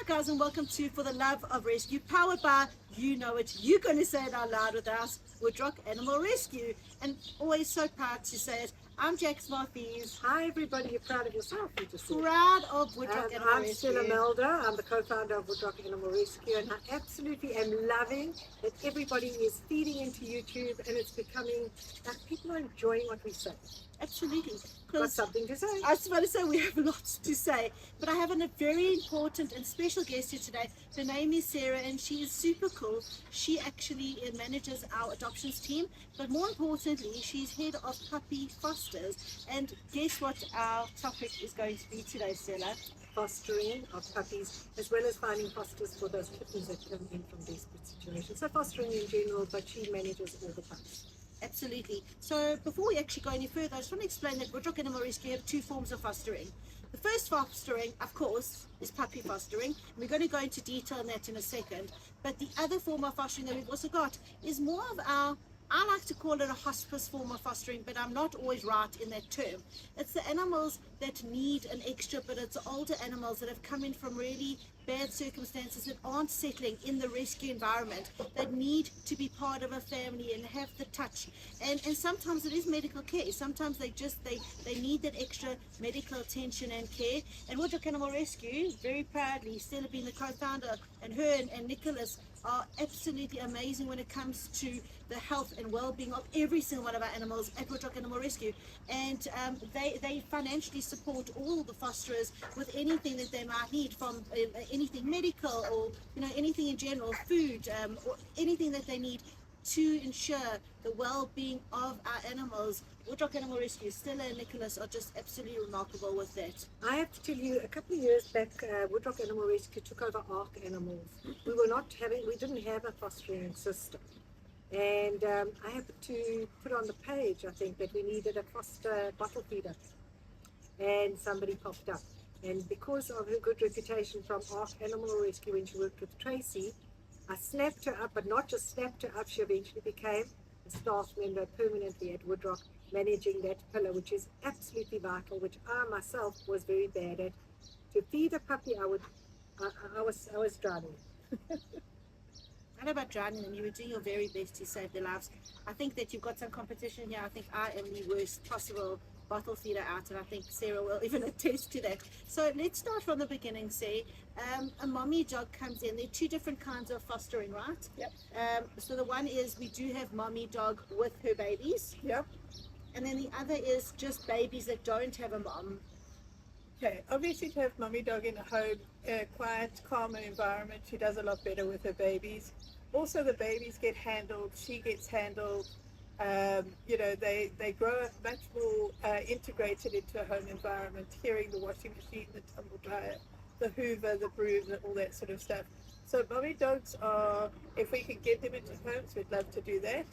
guys, and welcome to For the Love of Rescue, powered by, you know it, you're going to say it out loud with us, Woodrock Animal Rescue. And always so proud to say it. I'm Jax Martheze. Hi everybody, you're proud of yourself, you just said. Proud of Woodrock Animal I'm Rescue. Stella Meldau, I'm the co-founder of Woodrock Animal Rescue, and I absolutely am loving that everybody is feeding into YouTube and it's becoming, like, people are enjoying what we say. Absolutely. Got something to say. I was about to say we have lots to say, but I have a very important and special guest here today. Her name is Sarah, and she is super cool. She actually manages our adoptions team, but more importantly, she's head of puppy fosters. And guess what our topic is going to be today, Sarah? Fostering of puppies, as well as finding fosters for those kittens that come in from desperate situations. So fostering in general, but she manages all the pups. Absolutely. So before we actually go any further, I just want to explain that Woodrock Animal Rescue have two forms of fostering. The first fostering, of course, is puppy fostering. And we're going to go into detail on that in a second. But the other form of fostering that we've also got is more of our, I like to call it a hospice form of fostering, but I'm not always right in that term. It's the animals that need an extra, but it's older animals that have come in from really bad circumstances that aren't settling in the rescue environment, that need to be part of a family and have the touch. And sometimes it is medical care. Sometimes they need that extra medical attention and care. And Woodrock Animal Rescue, very proudly, Stella being the co-founder, and her and Nicholas are absolutely amazing when it comes to the health and well-being of every single one of our animals at Woodrock Animal Rescue. And they financially support all the fosterers with anything that they might need, from anything medical or anything in general, food, or anything that they need to ensure the well-being of our animals. Woodrock Animal Rescue, Stella and Nicholas are just absolutely remarkable with that. I have to tell you, a couple of years back, Woodrock Animal Rescue took over Ark Animals. We didn't have a fostering system. And I happened to put on the page, I think, that we needed a foster bottle feeder. And somebody popped up. And because of her good reputation from Ark Animal Rescue when she worked with Tracy, I snapped her up, but not just snapped her up, she eventually became a staff member permanently at Woodrock, managing that pillar, which is absolutely vital, which I myself was very bad at. To feed a puppy, I was drowning. I don't know about drowning them. You were doing your very best to save their lives. I think that you've got some competition here. I think I am the worst possible bottle feeder out, and I think Sarah will even attest to that. So let's start from the beginning. Say a mommy dog comes in. There are two different kinds of fostering, right? Yep. So the one is we do have mommy dog with her babies. Yep. And then the other is just babies that don't have a mom. Okay, obviously to have mummy dog in a home, a quiet, calmer environment, she does a lot better with her babies. Also the babies get handled, she gets handled, they grow up much more integrated into a home environment, hearing the washing machine, the tumble dryer, the hoover, the broom, all that sort of stuff. So mummy dogs are, if we can get them into homes, we'd love to do that.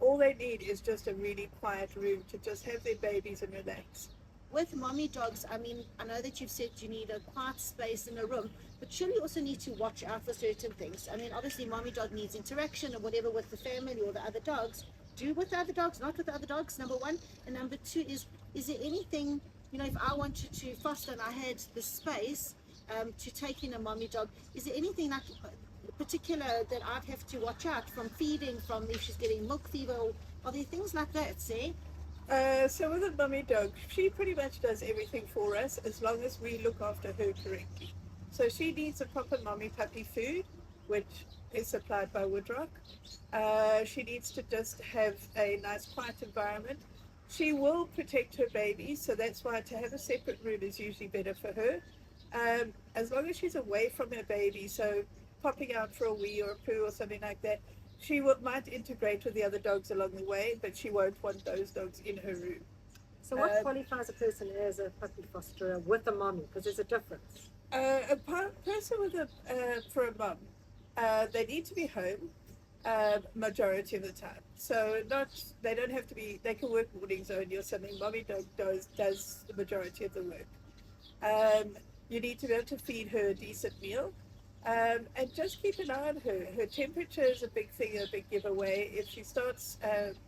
All they need is just a really quiet room to just have their babies and relax. With mommy dogs, I mean, I know that you've said you need a quiet space in a room, but surely you also need to watch out for certain things. I mean, obviously mommy dog needs interaction or whatever with the family or the other dogs. Do with the other dogs, not with the other dogs, number one. And number two is there anything, if I wanted to foster and I had the space to take in a mommy dog, is there anything like particular that I'd have to watch out from feeding, from if she's getting milk fever, or are there things like that, see? So with a mummy dog, she pretty much does everything for us as long as we look after her correctly. So she needs a proper mommy puppy food, which is supplied by Woodrock. She needs to just have a nice quiet environment. She will protect her baby, so that's why to have a separate room is usually better for her. As long as she's away from her baby, so popping out for a wee or a poo or something like that, she might integrate with the other dogs along the way, but she won't want those dogs in her room. So what qualifies a person as a puppy fosterer with a mommy? Because there's a difference. A person with for a mum, they need to be home majority of the time. So they don't have to be, they can work mornings only or something. Mommy dog does the majority of the work. You need to be able to feed her a decent meal. And just keep an eye on her. Her temperature is a big thing, a big giveaway. If she starts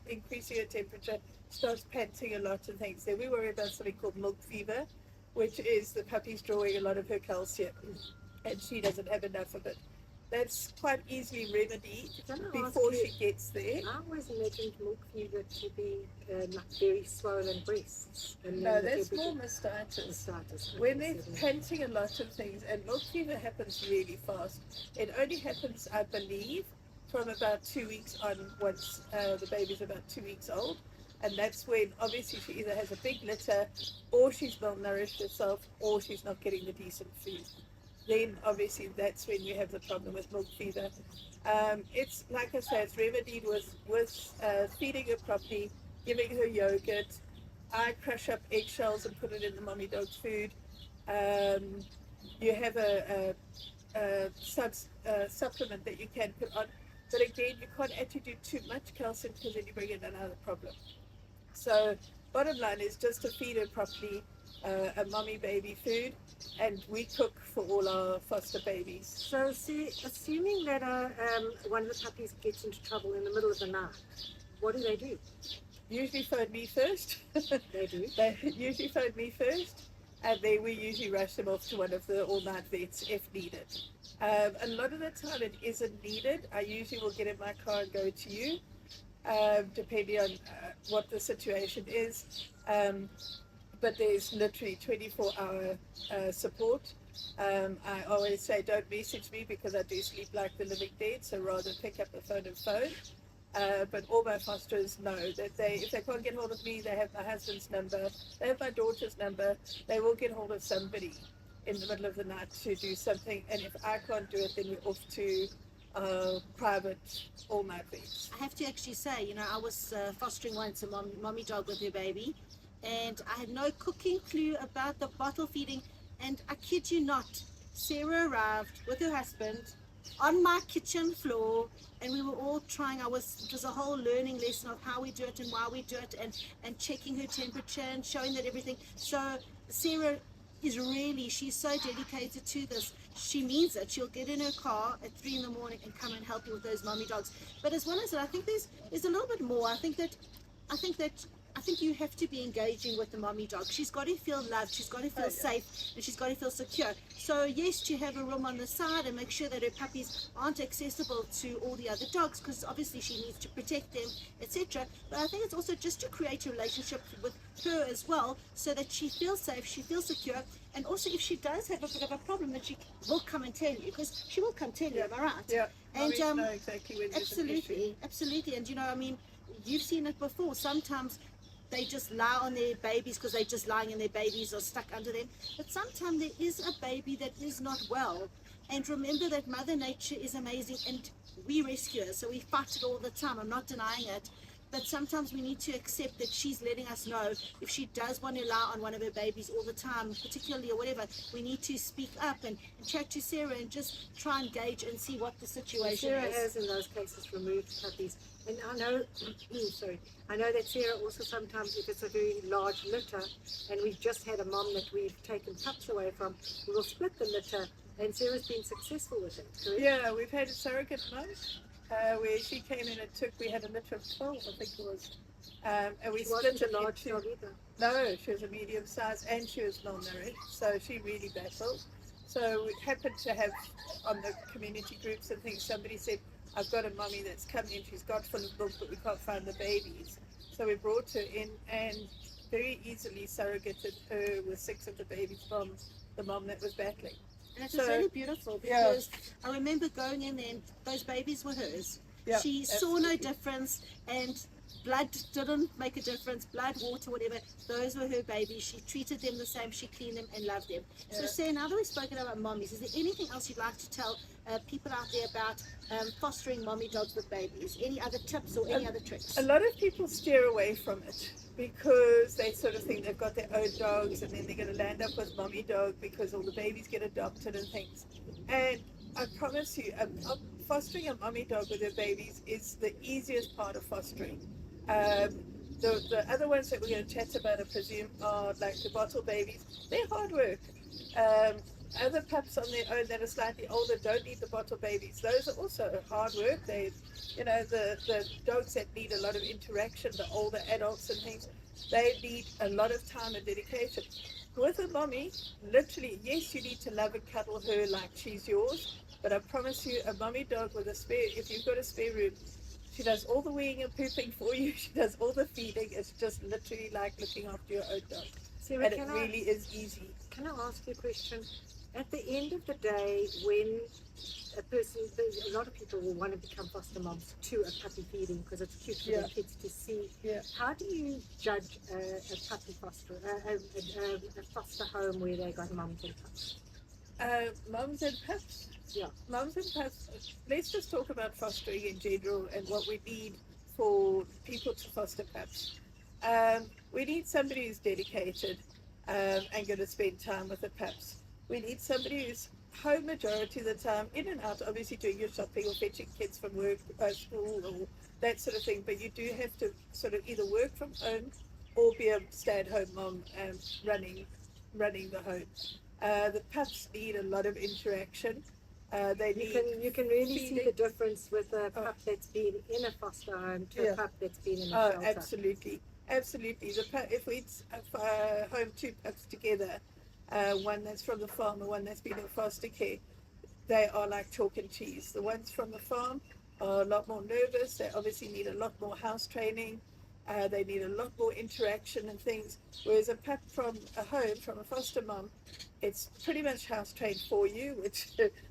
increasing her temperature, starts panting a lot and things, then we worry about something called milk fever, which is the puppy's drawing a lot of her calcium. and she doesn't have enough of it. That's quite easily remedied Can I ask before you- she gets there. I always imagined milk fever to be like very swollen breasts. And No, then that's the more temperature- mastitis. mastitis. When Okay, they're so then- panting a lot of things, and milk fever happens really fast. It only happens, I believe, from about 2 weeks on, once the baby's about 2 weeks old. And that's when obviously she either has a big litter, or she's malnourished herself, or she's not getting the decent food. Then obviously that's when you have the problem with milk fever. It's like I say, it's remedied with feeding her properly, giving her yogurt. I crush up eggshells and put it in the mommy dog's food. You have a supplement that you can put on, but again, you can't actually do too much calcium because then you bring in another problem. So bottom line is just to feed her properly, a mommy baby food, and we cook for all our foster babies. So, see, assuming that one of the puppies gets into trouble in the middle of the night, what do? Usually phone me first. They do. They usually phone me first, and then we usually rush them off to one of the all-night vets if needed. A lot of the time it isn't needed. I usually will get in my car and go to you, depending on what the situation is. But there's literally 24-hour support. I always say don't message me because I do sleep like the living dead, so rather pick up the phone and phone. But all my fosterers know that if they can't get hold of me, they have my husband's number, they have my daughter's number, they will get hold of somebody in the middle of the night to do something, and if I can't do it, then we're off to private all-night vets. I have to actually say, you know, I was fostering once a mommy dog with her baby, and I had no cooking clue about the bottle feeding, and I kid you not, Sarah arrived with her husband on my kitchen floor, and we were all trying. It was a whole learning lesson of how we do it and why we do it, and checking her temperature and showing that everything. So Sarah she's so dedicated to this. She means it. She'll get in her car at 3 in the morning and come and help you with those mommy dogs. But as well as that, I think there's a little bit more. I think you have to be engaging with the mommy dog. She's got to feel loved, she's got to feel safe, and she's got to feel secure. So yes, to have a room on the side and make sure that her puppies aren't accessible to all the other dogs, because obviously she needs to protect them, etc. But I think it's also just to create a relationship with her as well, so that she feels safe, she feels secure, and also if she does have a bit of a problem, that she will come and tell you, because she will come tell you, am I right? Yeah, And know exactly when there's an issue. absolutely. And you know, I mean, you've seen it before. Sometimes they just lie on their babies because they're just lying and their babies are stuck under them. But sometimes there is a baby that is not well. And remember that Mother Nature is amazing, and we rescue her. So we fight it all the time. I'm not denying it. But sometimes we need to accept that she's letting us know if she does want to lie on one of her babies all the time, particularly or whatever, we need to speak up and chat to Sarah and just try and gauge and see what the situation Sarah is. has in those cases removed puppies. And I know, I know that Sarah also sometimes, if it's a very large litter, and we've just had a mom that we've taken pups away from, we will split the litter, and Sarah's been successful with it, correct? Yeah, we've had a surrogate mum where she came in and we had a litter of 12, I think it was. And we She split wasn't it a large into, dog either. no, she was a medium size and she was malnourished, so she really battled. So we happened to have on the community groups and things, somebody said, I've got a mummy that's come in, she's got full of milk, but we can't find the babies. So we brought her in and very easily surrogated her with 6 of the babies from the mom that was battling. And it So- was really beautiful because I remember going in there and those babies were hers. Yeah, She saw no absolutely. difference, and blood didn't make a difference, blood, water, whatever, those were her babies. She treated them the same, she cleaned them and loved them. So Yeah. Sarah, now that we've spoken about mommies, is there anything else you'd like to tell people out there about fostering mommy dogs with babies? Any other tips or any other tricks? A lot of people steer away from it because they sort of think they've got their own dogs and then they're going to land up with mommy dog because all the babies get adopted and things. And I promise you, fostering a mommy dog with her babies is the easiest part of fostering. The other ones that we're going to chat about, I presume, are like the bottle babies. They're hard work. Other pups on their own that are slightly older don't need the bottle babies. Those are also hard work. They, you know, the dogs that need a lot of interaction, the older adults and things, they need a lot of time and dedication. With a mommy, literally, yes, you need to love and cuddle her like she's yours, but I promise you, a mommy dog with a spare, if you've got a spare room, she does all the weeing and pooping for you. She does all the feeding. It's just literally like looking after your own dog. Sarah, And it really is easy. can I ask you a question? At the end of the day, when a person, a lot of people will want to become foster moms to a puppy feeding because it's cute for their kids to see. Yeah. How do you judge a puppy foster, a foster home where they got mums and pups? Mums and pups. Yeah. Mums and pups. Let's just talk about fostering in general and what we need for people to foster pups. We need somebody who's dedicated and going to spend time with the pups. We need somebody who's home majority of the time, in and out, obviously doing your shopping or fetching kids from work, school, or that sort of thing. But you do have to sort of either work from home or be a stay-at-home mom running the home. The pups need a lot of interaction. They need You can really see feeding. the difference with a pup that's been in a foster home to a pup that's been in a shelter. Absolutely. If we home two pups together, one that's from the farm and one that's been in foster care, they are like chalk and cheese. The ones from the farm are a lot more nervous. They obviously need a lot more house training. They need a lot more interaction and things. Whereas a pup from a home, from a foster mom, it's pretty much house trained for you, which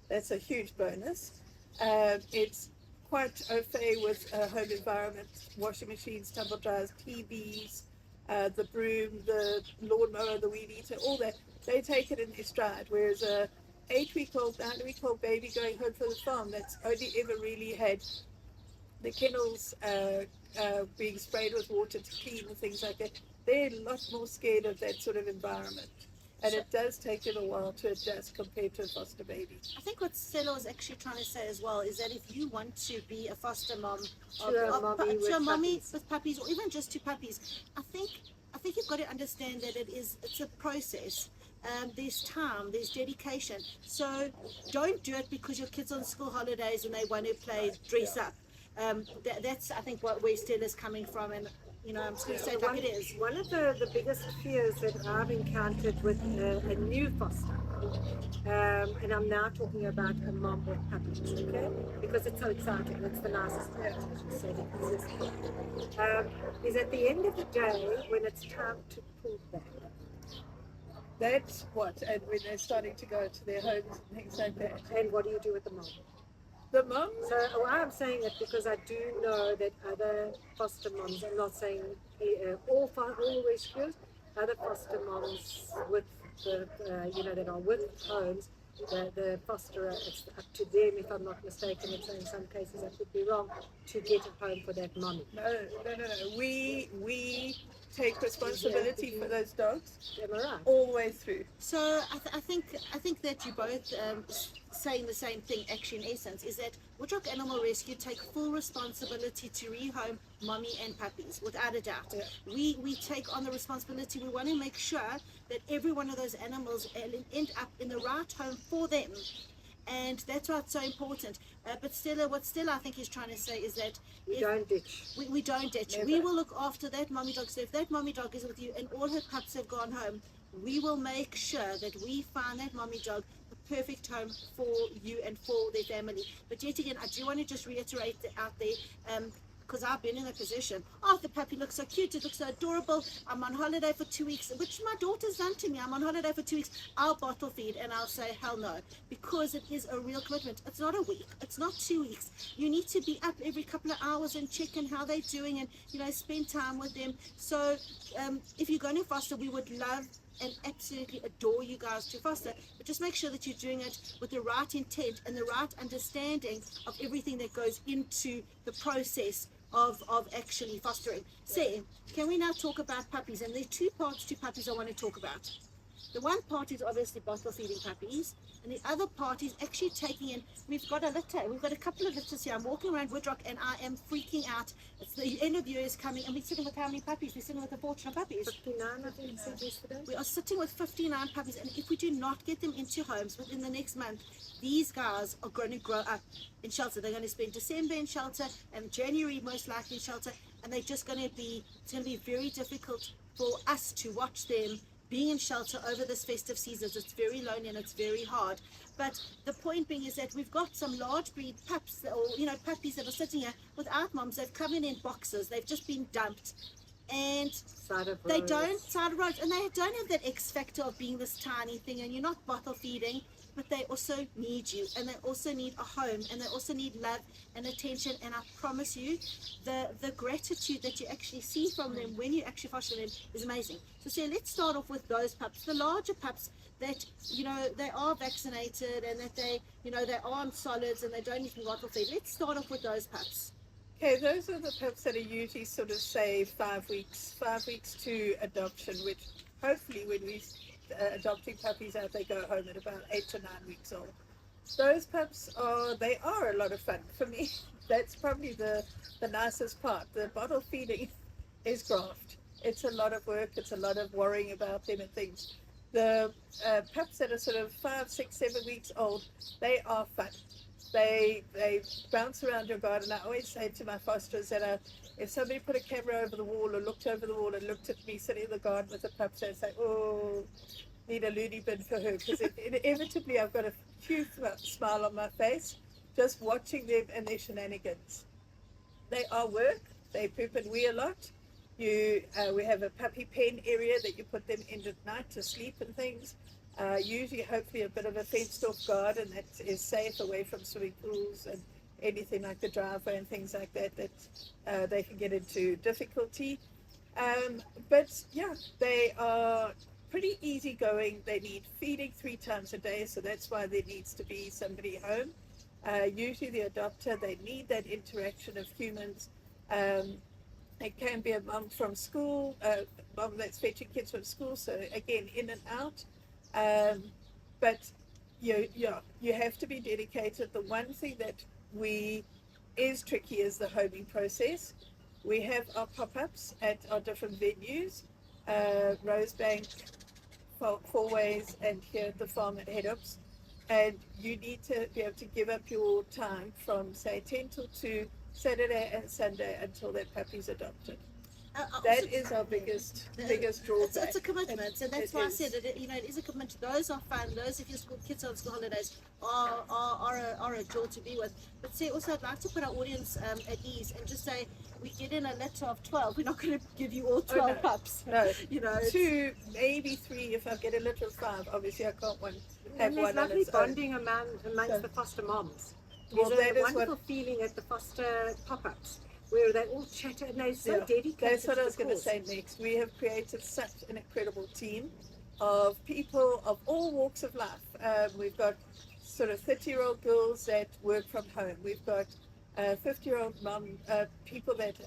that's a huge bonus. It's quite au fait with home environment, washing machines, tumble dryers, TVs, the broom, the lawnmower, the weed eater, all that. They take it in their stride. Whereas a 8-week-old, 9-week-old baby going home from the farm that's only ever really had the kennels being sprayed with water to clean and things like that, they're a lot more scared of that sort of environment. And it does take it a while to adjust compared to a foster baby. I think what Stella was actually trying to say as well is that if you want to be a foster mom To a mommy with puppies, or even just to puppies, I think you've got to understand that it's a process. There's time, there's dedication. So don't do it because your kids on school holidays and they want to play dress up. That's I think where Stella's coming from, and I'm just going to say it like it is. One of the biggest fears that I've encountered with a new foster, and I'm now talking about a mom with puppies, okay? Because it's so exciting, it's the nicest thing, as you said, it exists. Is at the end of the day, when it's time to pull back. That's what, and when they're starting to go to their homes and things like that. And what do you do with the mom? The mom? So why I'm saying it because I do know that other foster moms, I'm not saying all rescuers, other foster moms with the that are with homes, the fosterer, it's up to them, if I'm not mistaken, and so in some cases I could be wrong, to get a home for that mommy. No. We take responsibility for those dogs Am I right? all the way through. So I think that you both saying the same thing actually in essence is that Woodrock Animal Rescue take full responsibility to rehome mommy and puppies without a doubt. Yeah. We take on the responsibility. We want to make sure that every one of those animals end up in the right home for them. And that's why it's so important. But what Stella I think is trying to say is that We don't ditch. we don't ditch. Never. We will look after that mommy dog. So if that mommy dog is with you and all her pups have gone home, we will make sure that we find that mommy dog the perfect home for you and for their family. But yet again, I do want to just reiterate out there, because I've been in a position, the puppy looks so cute, it looks so adorable, I'm on holiday for 2 weeks, which my daughter's done to me. I'm on holiday for 2 weeks, I'll bottle feed and I'll say hell no, because it is a real commitment. It's not a week, it's not 2 weeks. You need to be up every couple of hours and check on how they're doing and spend time with them. So if you're going to foster, we would love and absolutely adore you guys to foster, but just make sure that you're doing it with the right intent and the right understanding of everything that goes into the process of actually fostering. Say, can we now talk about puppies? And there are two parts to puppies I want to talk about. The one part is obviously bottle feeding puppies, and the other part is actually taking in. We've got a litter. We've got a couple of litters here. I'm walking around Woodrock and I am freaking out. It's the end of year is coming, and we're sitting with how many puppies? We're sitting with a fortune of puppies. 59, I think you said yesterday. We are sitting with 59 puppies, and if we do not get them into homes within the next month, these guys are going to grow up in shelter. They're going to spend December in shelter and January most likely in shelter, and they're just going to be, it's going to be very difficult for us to watch them being in shelter over this festive season. It's very lonely and it's very hard. But the point being is that we've got some large breed pups, or puppies that are sitting here without moms. They've come in boxes. They've just been dumped, and they don't side of roads, and they don't have that X factor of being this tiny thing. And you're not bottle feeding, but they also need you, and they also need a home, and they also need love and attention. And I promise you, the gratitude that you actually see from them when you actually foster them is amazing. So let's start off with those pups, the larger pups that they are vaccinated, and that they are on solids and they don't even bottle feed. Let's start off with those pups. Okay, those are the pups that are usually sort of say 5 weeks to adoption, which hopefully when we adopting puppies out, they go home at about 8 to 9 weeks old. Those pups are a lot of fun for me. That's probably the nicest part. The bottle feeding is graft. It's a lot of work. It's a lot of worrying about them and things. The pups that are sort of 5, 6, 7 weeks old, they are fun. They bounce around your garden. I always say to my fosterers that if somebody put a camera over the wall or looked over the wall and looked at me sitting in the garden with the pups, they'd say, oh, need a loony bin for her, because inevitably I've got a huge smile on my face just watching them and their shenanigans. They are work. They poop and wee a lot. We have a puppy pen area that you put them in at night to sleep and things. Usually, hopefully, a bit of a fenced-off garden that is safe, away from swimming pools and anything like the driveway and things like that they can get into difficulty. But yeah, they are pretty easygoing. They need feeding 3 times a day, so that's why there needs to be somebody home. Usually, the adopter, they need that interaction of humans. It can be a mum from school, mum that's fetching kids from school, so again, in and out. But you have to be dedicated. The one thing that is tricky is the homing process. We have our pop-ups at our different venues, Rosebank, Four Ways, and here at the farm at Headups. And you need to be able to give up your time from, say, 10 till 2, Saturday and Sunday, until that puppy's adopted. That is our biggest drawback. It's a commitment, and that's why I said it. It is a commitment. Those are fun. Those, if your kids are on school holidays, are a joy to be with. But see, also I'd like to put our audience at ease and just say, we get in a litter of 12. We're not going to give you all 12 pups. No, 2, maybe 3. If I get a litter of 5, obviously I can't have one. There's lovely bonding amongst the foster moms. Well, There's a wonderful feeling at the foster pop-ups, where they all chatter and they're so dedicated. That's what I was going to say next. We have created such an incredible team of people of all walks of life. We've got sort of 30-year-old girls that work from home. We've got 50-year-old people that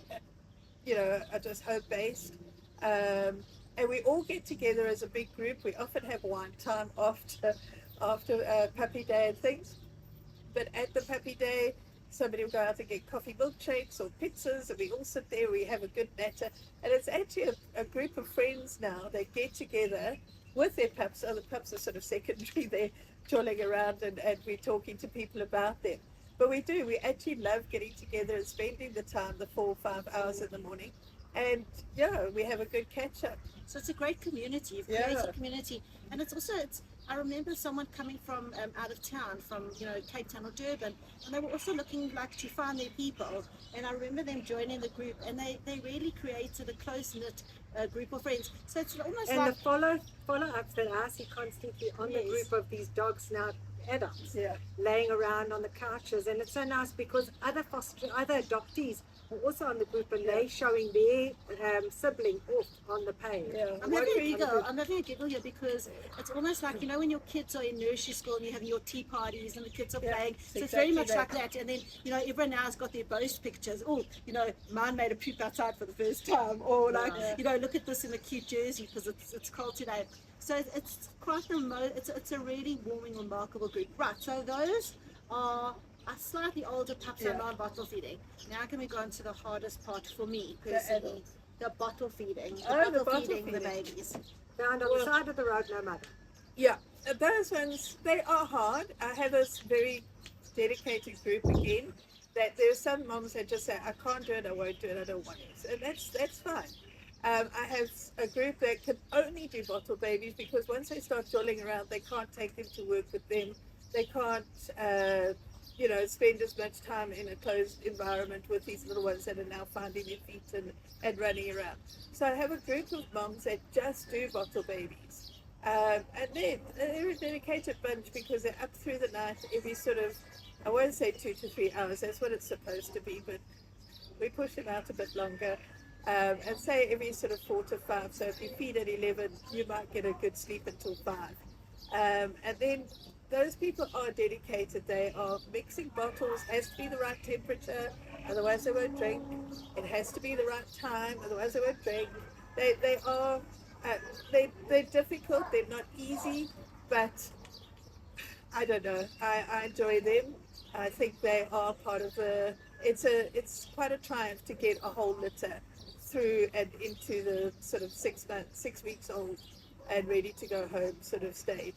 are just home-based. And we all get together as a big group. We often have wine time after puppy day and things. But at the puppy day, somebody will go out and get coffee milkshakes or pizzas, and we all sit there, we have a good natter. And it's actually a group of friends now that get together with their pups. So the pups are sort of secondary, they're jolling around and we're talking to people about them. But we actually love getting together and spending the time, the 4 or 5 hours in the morning. And we have a good catch up. So it's a great community. You've created a community. And I remember someone coming from out of town, from Cape Town or Durban, and they were also looking to find their people. And I remember them joining the group, and they really created a close-knit group of friends. So it's almost the follow-ups that I see constantly on the group of these dogs now, adults, laying around on the couches. And it's so nice because other adoptees are also on the group, and they're showing their sibling off on the page. I'm having a giggle here because it's almost like, when your kids are in nursery school and you're having your tea parties and the kids are playing. So it's very much like that. And then, everyone now has got their boast pictures. Oh, mine made a poop outside for the first time. Or look at this in a cute jersey because it's cold today. So it's quite it's a really warming, remarkable group. Right, so those are slightly older pups are non-bottle feeding. Now can we go on to the hardest part for me personally, the bottle feeding. The bottle feeding the babies. Found on the side of the road, no mother. Yeah, those ones, they are hard. I have a very dedicated group again, that there are some moms that just say, I can't do it, I won't do it, I don't want it. And that's fine. I have a group that can only do bottle babies because once they start jolling around, they can't take them to work with them. They can't, spend as much time in a closed environment with these little ones that are now finding their feet and running around. So I have a group of moms that just do bottle babies. And then they're a dedicated bunch because they're up through the night every sort of, I won't say 2 to 3 hours, that's what it's supposed to be, but we push them out a bit longer. And say every sort of 4 to 5. So if you feed at 11, you might get a good sleep until 5. And then those people are dedicated. They are mixing bottles, has to be the right temperature, otherwise they won't drink. It has to be the right time, otherwise they won't drink. They're difficult, they're not easy, but I don't know. I enjoy them. I think they are part of it's quite a triumph to get a whole litter through and into the sort of 6 weeks old and ready to go home sort of stage.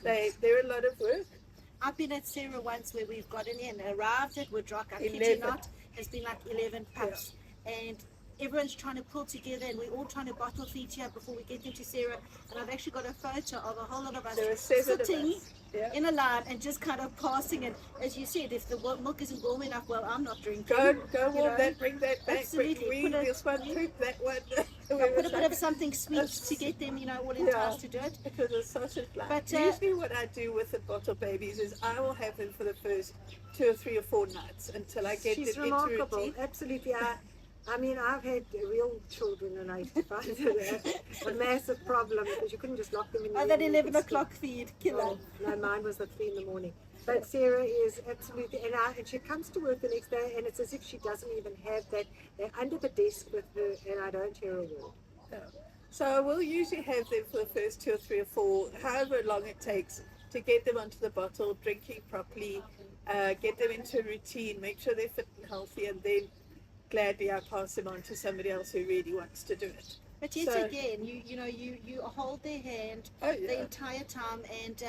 They're a lot of work. I've been at Sarah once where we've gotten in, arrived at Woodrock, I kid you 11. not, has been like 11 pups. And everyone's trying to pull together and we're all trying to bottle feed here before we get into Sarah. And I've actually got a photo of a whole lot of us There are 7 sitting of us. Yeah. in a line and just kind of passing. And as you said, if the milk isn't warm enough, well, I'm not drinking. Go you warm know. that, bring that back. Absolutely. This one, poop that one. I'll put a bit of something sweet to get them, all enticed to do it. Because it's sausage like. But, usually what I do with the bottle babies is I will have them for the first 2 or 3 or 4 nights until I get She's them remarkable. into routine. Absolutely. I mean, I've had real children, and I used to find it a massive problem because you couldn't just lock them in the room. That 11 o'clock feed, killer. Oh, no, mine was at 3 in the morning. But Sarah is absolutely, and she comes to work the next day, and it's as if she doesn't even have that. They're under the desk with her, and I don't hear a word. No. So I will usually have them for the first 2 or 3 or 4, however long it takes to get them onto the bottle, drinking properly, get them into a routine, make sure they're fit and healthy, and then gladly I pass them on to somebody else who really wants to do it. But yet So- again, you hold their hand Oh, yeah. the entire time, and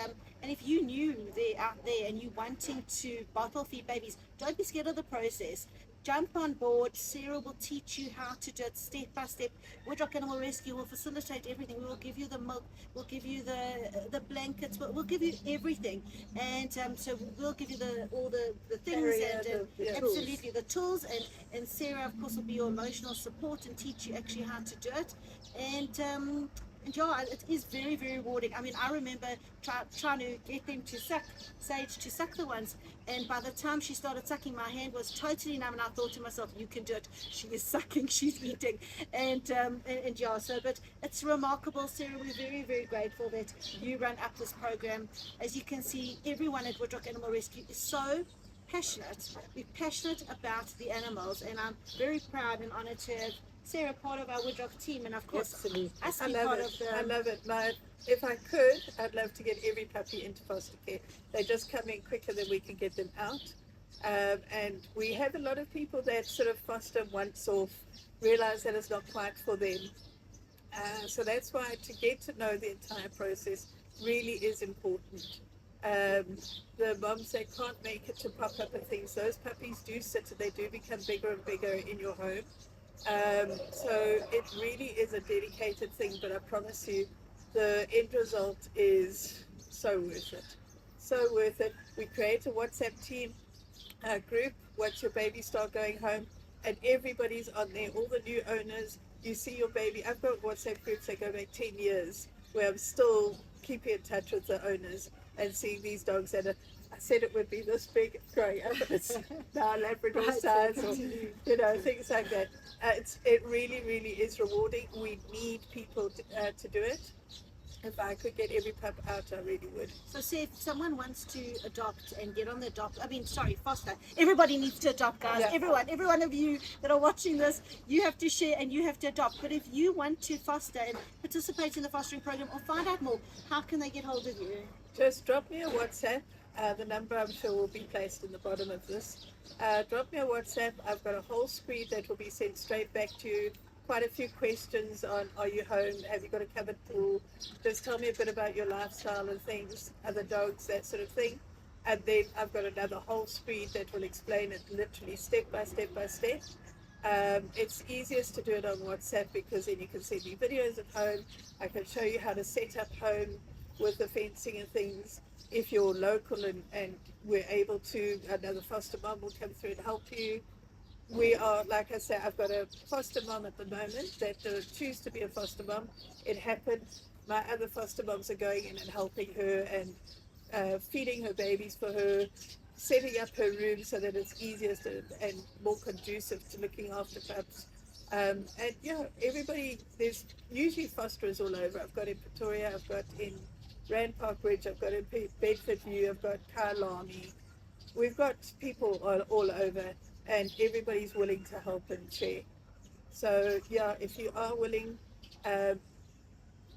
if you knew they're out there and you wanting to bottle feed babies, don't be scared of the process. Jump on board. Sarah will teach you how to do it step by step. Woodrock Animal Rescue will facilitate everything. We will give you the milk, we'll give you the blankets, we'll give you everything, and so we'll give you all the things Area, and the absolutely the tools, and Sarah of course will be your emotional support and teach you actually how to do it, and yeah, it is very, very rewarding. I mean, I remember trying to get them to suck, Sage to suck the ones, and by the time she started sucking, my hand was totally numb, and I thought to myself, you can do it. She is sucking, she's eating, and yeah, so, but it's remarkable, Sarah. We're very, very grateful that you run up this program. As you can see, everyone at Woodrock Animal Rescue is so passionate. We're passionate about the animals, and I'm very proud and honored to have Sarah part of our Woodrock team, and of course Absolutely. us I be love part it. of the I love it. If I could, I'd love to get every puppy into foster care. They just come in quicker than we can get them out. And we have a lot of people that sort of foster once off, realize that it's not quite for them. So that's why to get to know the entire process really is important. The moms that can't make it to pop up and things, those puppies do sit and they do become bigger and bigger in your home. So it really is a dedicated thing, but I promise you the end result is so worth it. So worth it. We create a WhatsApp team group once your baby start going home, and everybody's on there, all the new owners. You see your baby. I've got WhatsApp groups that go back 10 years where I'm still keeping in touch with the owners and seeing these dogs that are, I said it would be this big growing up, but it's now Labrador Right, size, or absolutely. things like that. It really, really is rewarding. We need people to do it. If I could get every pup out, I really would. So say if someone wants to adopt and get on the foster. Everybody needs to adopt, guys. Yeah. Every one of you that are watching this, you have to share and you have to adopt. But if you want to foster and participate in the fostering program or find out more, how can they get hold of you? Just drop me a WhatsApp. The number I'm sure will be placed in the bottom of this. Drop me a WhatsApp. I've got a whole screen that will be sent straight back to you. Quite a few questions on, are you home? Have you got a covered pool? Just tell me a bit about your lifestyle and things, other dogs, that sort of thing. And then I've got another whole screen that will explain it literally step by step by step. It's easiest to do it on WhatsApp because then you can send me videos of home. I can show you how to set up home with the fencing and things. If you're local and we're able to, another foster mom will come through and help you. We are, like I say, I've got a foster mom at the moment that choose to be a foster mom. It happened. My other foster moms are going in and helping her and feeding her babies for her, setting up her room so that it's easier and more conducive to looking after pups. And yeah, everybody, there's usually fosterers all over. I've got in Pretoria, I've got in Rand Park Ridge, I've got in Bedford View, I've got Kyalami. We've got people all over, and everybody's willing to help and share. So yeah, if you are willing, um,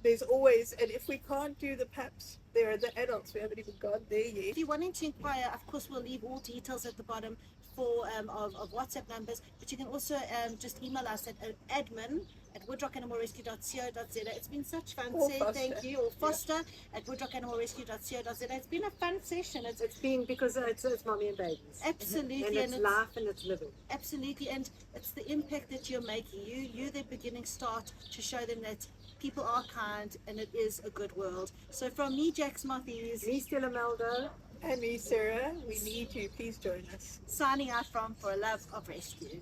there's always, and if we can't do the pups, there are the adults. We haven't even gone there yet. If you're wanting to inquire, of course, we'll leave all details at the bottom for of WhatsApp numbers, but you can also just email us at admin@woodrockanimalrescue.co.za. It's been such fun. Or Say foster. thank you. Or foster@woodrockanimalrescue.co.za. It's been a fun session. It's been because it's mommy and babies. Absolutely, And it's and life and it's living. Absolutely, and it's the impact that you're making. You're the beginning start to show them that people are kind and it is a good world. So from me, Jax, Martheze, Me, Stella, Meldau. And me, Sarah, we need you. Please join us. signing out from For a Love of Rescue.